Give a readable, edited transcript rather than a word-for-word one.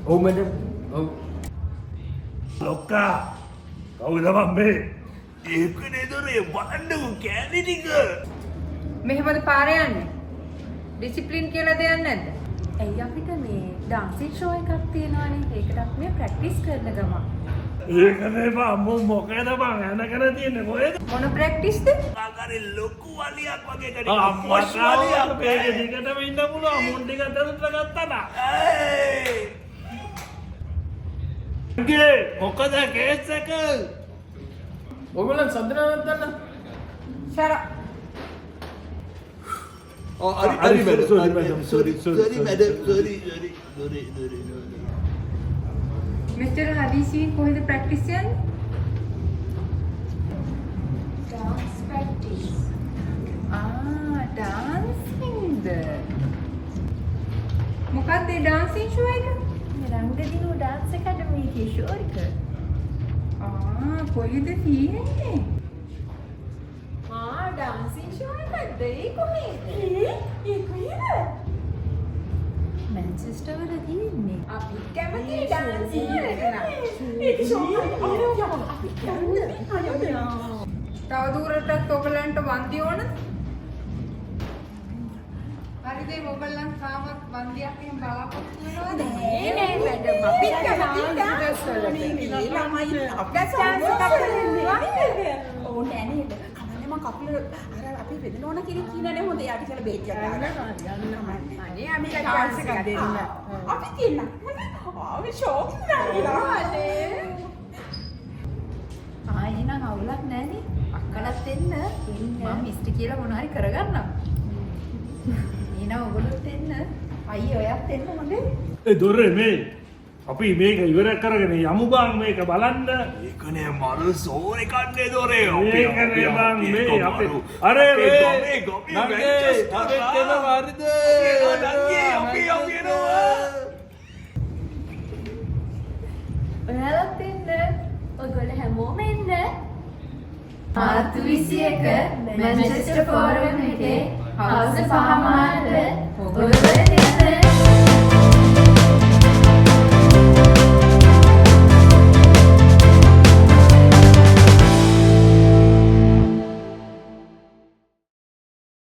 ඔව් මැඩම්. ඔව්. ලොක්කා. කවුද මම්මේ? ඒක නේදොරේ බලන්නකෝ කෑලි ටික. මෙහෙමද පාරේ යන්නේ? ඩිසිප්ලින් කියලා දෙයක් නැද්ද? ඇයි අපිට මේ ඩාන්සින් ෂෝ එකක් තියෙනවානේ. ඒකට අපි මේ ප්‍රැක්ටිස් කරන ගමන්. ඒක නේ බම්මෝ මොකද බං අනකන තියන්නේ කොහෙද? මොන ප්‍රැක්ටිස්ද? ආකාරي ලොකු වලියක් වගේ කෙනෙක්. අම්මස් වලියක් මේක දිගටම ඉන්න පුළුවන්. මුන් ටික දරුත් ගත්තා නා. ගේ මොකද කේස් එක? ඔයගොල්ලන් සඳනවත් ගන්න. ෂර. sorry madam. Sorry madam. Sorry. Mister හදීසි කොහෙද ප්‍රැක්ටිස් යන්නේ? Dance practice. ඩාන්සින්ද? මොකක්ද ඒ ඩාන්සින් ෂෝ එක? රංගදිනු ඩාන්ස් අකාඩමි එකේ ෂෝ එක. කොහෙද තියෙන්නේ? ඩාන්සින් ෂෝ එකක්ද? ඒ කොහෙද? ඒ කොහෙද? මැන්චෙස්ටර් වල තියෙන්නේ. අපි කැමති ඩාන්සින් වලට නම්. ඒක ෂෝ එක. තව දුරටත් ඔයගලන්ට වන්දි ඕනද? හරිද ඔයගලන් කාමත් වන්දියක් එහෙම බලාපොරොත්තු වෙනවද? නෑ මැඩම් අපි කැමති ඩාන්ස් වලට. මේ ළමයි අපි ඩාන්ස් එකක් කරන්නේ. ඕනේ නේද? කමන්නේ මම කකුල අර අපි වෙදනෝන කෙනෙක් කියනනේ හොඳ යාටි කියලා බේක් එකක් ගන්න. අනේ අපි ඩාන්ස් එකක් දෙන්න. අපි දෙන්න. ආවේ ෂෝක් නෑ. එහෙනම් අවුලක් නෑනේ. අක්කලත් එන්න. මම මිස්ටි කියලා මොනවා හරි කරගන්නම්. එහෙනම් ඔයගොල්ලොත් එන්න. අයියේ ඔයත් එන්න හොඳේ. ඒ දොරේ මේ අපි මේක ඉවර කරගෙන යමු බං මේක බලන්න. ඒකනේ මරු සෝර් එකක් නේ දොරේ. මේකනේ බං මේ අපි අර මේ නංගේ එන වාරිද නංගේ අපි එනවා. ඔයාලත් එන්න. ඔයගොල්ලෝ හැමෝම එන්න. මාර්තු 21 මැන්චෙස්ටර් ෆෝරම් එකේ හවස 5 මාට ඔයගොල්ලෝ